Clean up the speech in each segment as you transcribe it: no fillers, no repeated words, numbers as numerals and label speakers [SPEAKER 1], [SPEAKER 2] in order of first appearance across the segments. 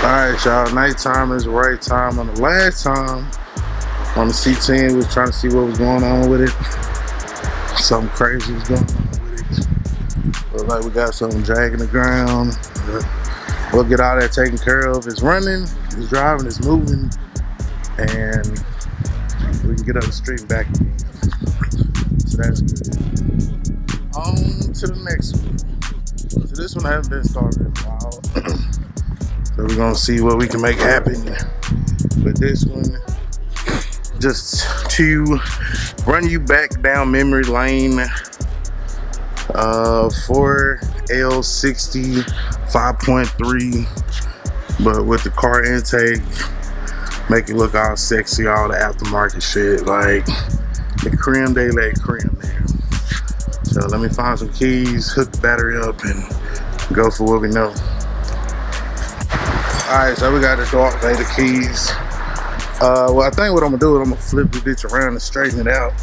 [SPEAKER 1] Alright, y'all, nighttime is the right time. On the last time on the C10, we was trying to see what was going on with it. Something crazy was going on with it. Look like we got something dragging the ground. We'll get all that taken care of. It's running, it's driving, it's moving, and we can get up the street and back again. So that's good. On to the next one. So this one hasn't been started in a while. So we're gonna see what we can make happen with this one. Just to run you back down memory lane for L60 5.3, but with the car intake, make it look all sexy, all the aftermarket shit, like the creme de la creme there. So let me find some keys, hook the battery up, and go for what we know. Alright, so we got the Darth Vader keys. Well, I think what I'm gonna do is I'm gonna flip the bitch around and straighten it out.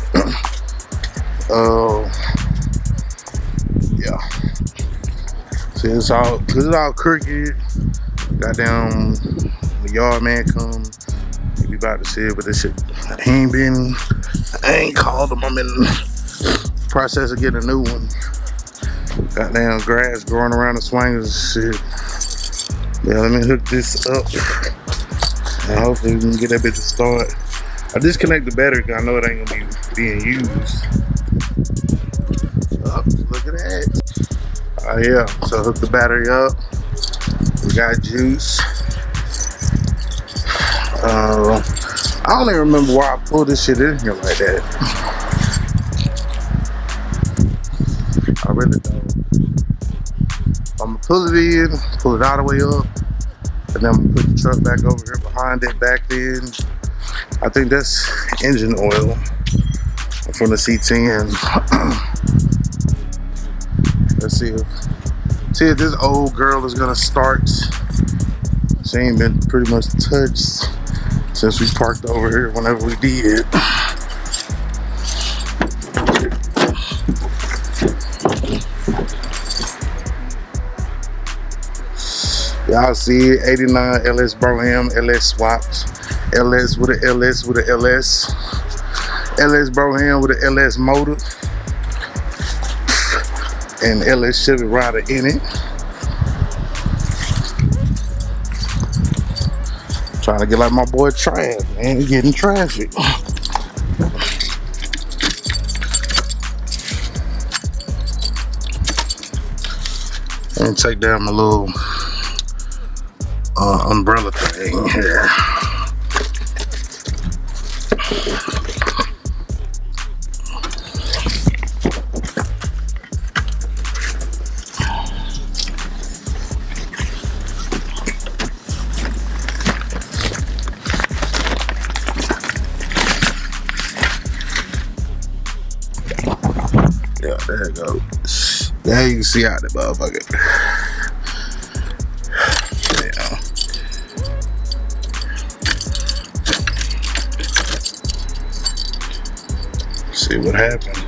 [SPEAKER 1] Yeah. See, it's all crooked. Goddamn, the yard man come. You be about to see it, but this shit, I ain't called him. I'm in the process of getting a new one. Goddamn grass growing around the swingers and shit. Yeah, let me hook this up. And hopefully we can get that bitch to start. I disconnect the battery because I know it ain't gonna be being used. Oh, look at that. Yeah, so hook the battery up. We got juice. I don't even remember why I pulled this shit in here like that. I really don't. I'm gonna pull it in, pull it all the way up, and then I'm gonna put the truck back over here behind it, back then. I think that's engine oil from the C10. Let's see if this old girl is gonna start. She ain't been pretty much touched since we parked over here whenever we did. Y'all see it, 89 LS Broham, LS swapped. LS with a LS with a LS. LS Broham with a LS motor. And LS Chevy rider in it. Trying to get like my boy Trav, man, getting traffic. And take down my little umbrella thing here. Yeah, there you go. There you can see out the motherfucker. See what happened.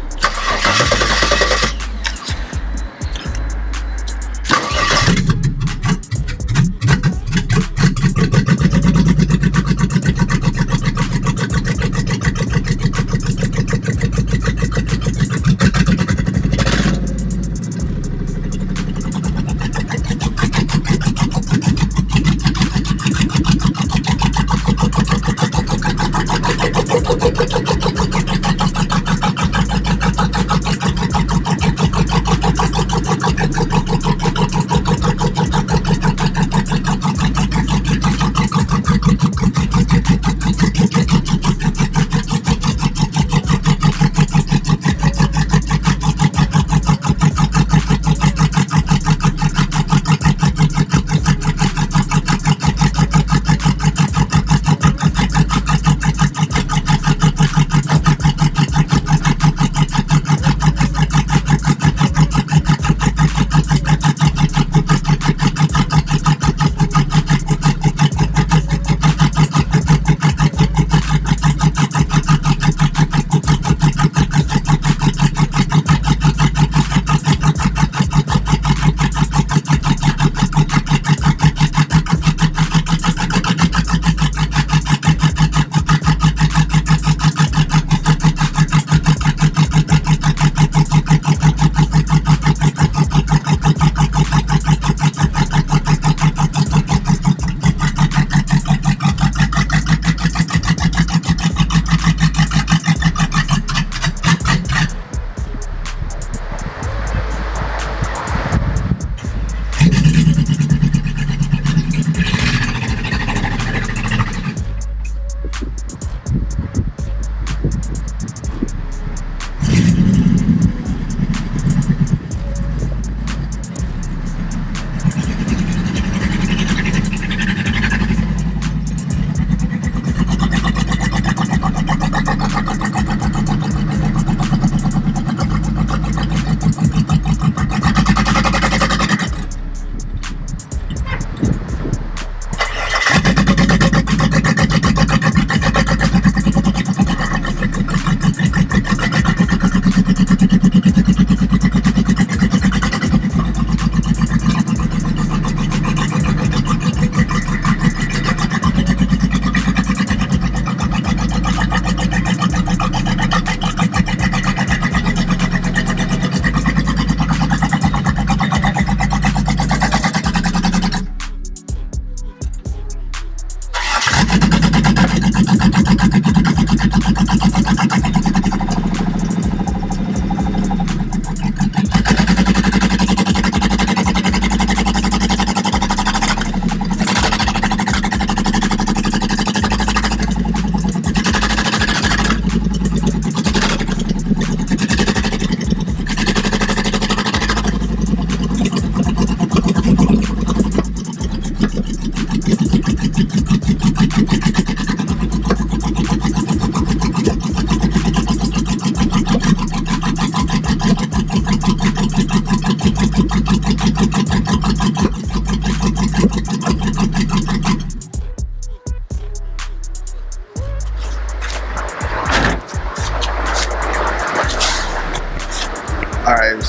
[SPEAKER 1] Alright,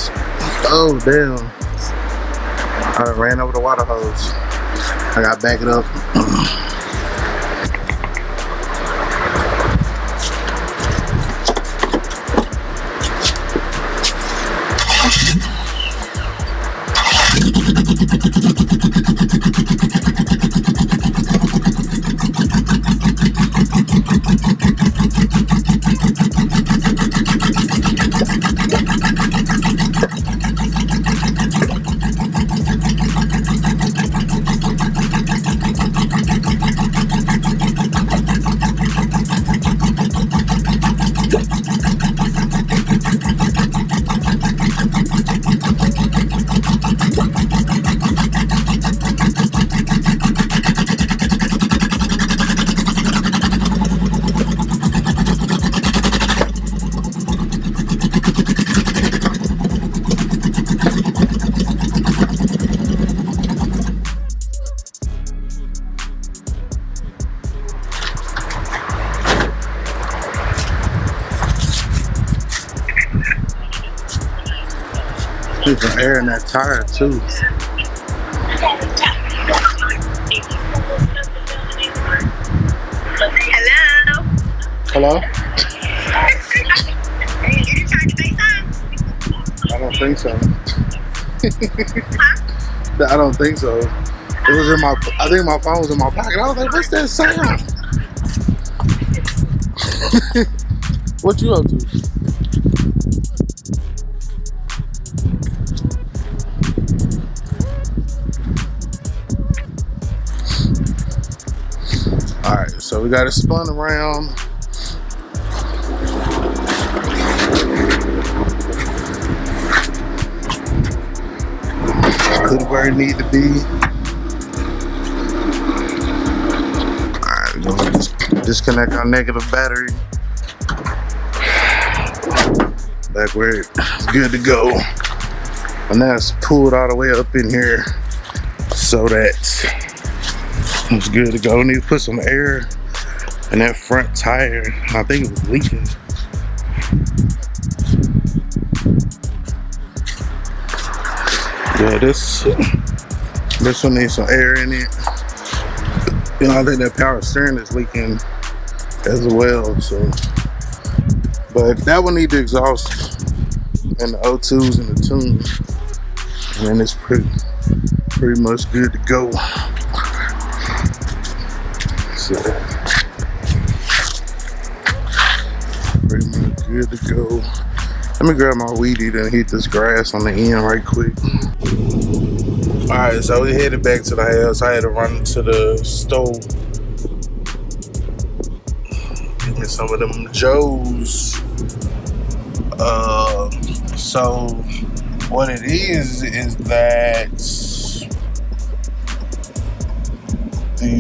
[SPEAKER 1] oh damn. I ran over the water hose. I gotta back it up. Get some air in that tire too.
[SPEAKER 2] Hello?
[SPEAKER 1] Hello? I don't think so. I don't think so. It was in my, I think my phone was in my pocket. I was like, what's that sound? What you up to? Alright, so we got it spun around. Put it where it need to be. Alright, we're gonna disconnect our negative battery. Back where it's good to go. And now it's pulled all the way up in here so that it's good to go. We need to put some air in that front tire. I think it was leaking. Yeah, this one needs some air in it. You know, I think that power steering is leaking as well. So, but that one needs the exhaust and the O2s and the tune, and then it's pretty much good to go. So, pretty much good to go. Let me grab my weed eater and heat this grass on the end right quick. Alright, so we headed back to the house. I had to run to the store. Give me some of them Joes. So what it is that the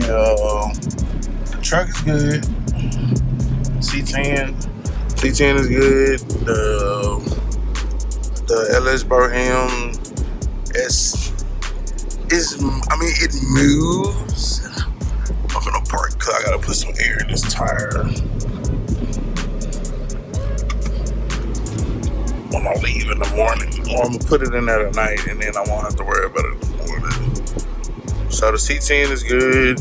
[SPEAKER 1] truck is good. C10 is good. The LS Burham it moves. I'm gonna park because I gotta put some air in this tire when I leave in the morning, or I'm gonna put it in there at night, and then I won't have to worry about it in the morning. So the C10 is good.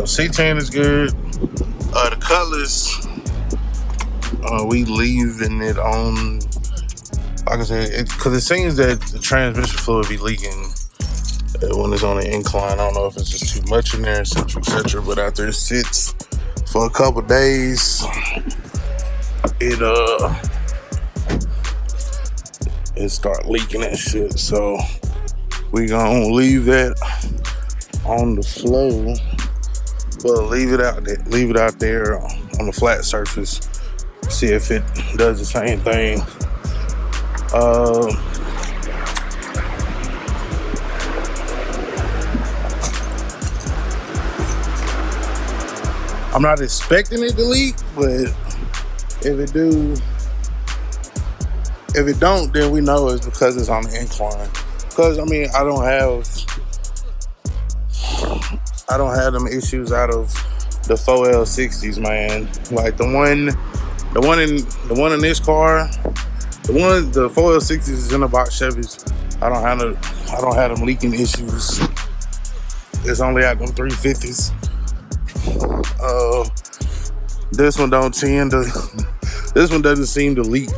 [SPEAKER 1] So C10 is good. The colors, we leaving it on. Like I said, because it seems that the transmission fluid be leaking when it's on an incline. I don't know if it's just too much in there, etc., etc. But after it sits for a couple days, it start leaking and shit. So we gonna leave that on the flow, but leave it out there on the flat surface. See if it does the same thing. I'm not expecting it to leak, but if it don't, then we know it's because it's on the incline. Because I mean, I don't have them issues out of the 4L60s, man. Like the one in this car, the 4L60s is in the box Chevys. I don't have them leaking issues. It's only at them 350s. This one doesn't seem to leak.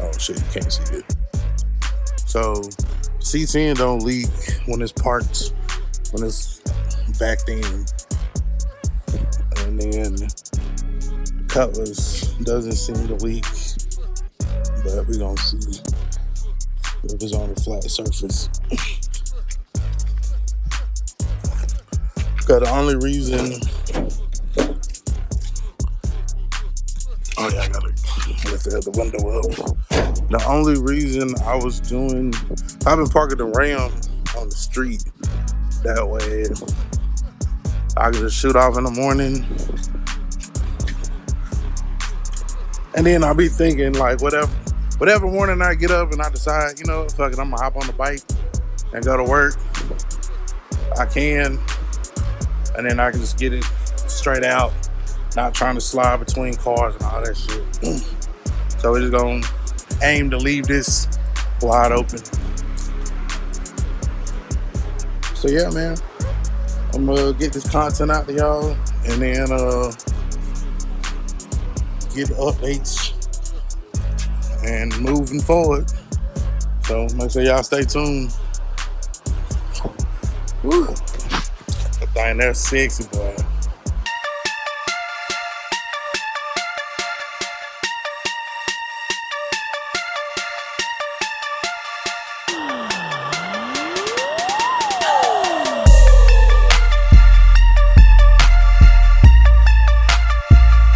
[SPEAKER 1] Oh shit, you can't see it. So C10 don't leak when it's parked, when it's backed in. And then the Cutlass doesn't seem to leak, but we're gonna see if it's on a flat surface. Cause the only reason, oh yeah, I gotta lift the window up. The only reason I've been parking the Ram on the street. That way I can just shoot off in the morning. And then I'll be thinking like whatever morning I get up and I decide, fuck it, I'm gonna hop on the bike and go to work. I can. And then I can just get it straight out, not trying to slide between cars and all that shit. So we're just gonna aim to leave this wide open. So yeah, man, I'm gonna get this content out to y'all, and then get updates and moving forward. So make sure y'all stay tuned. Woo. That thing there sexy, boy.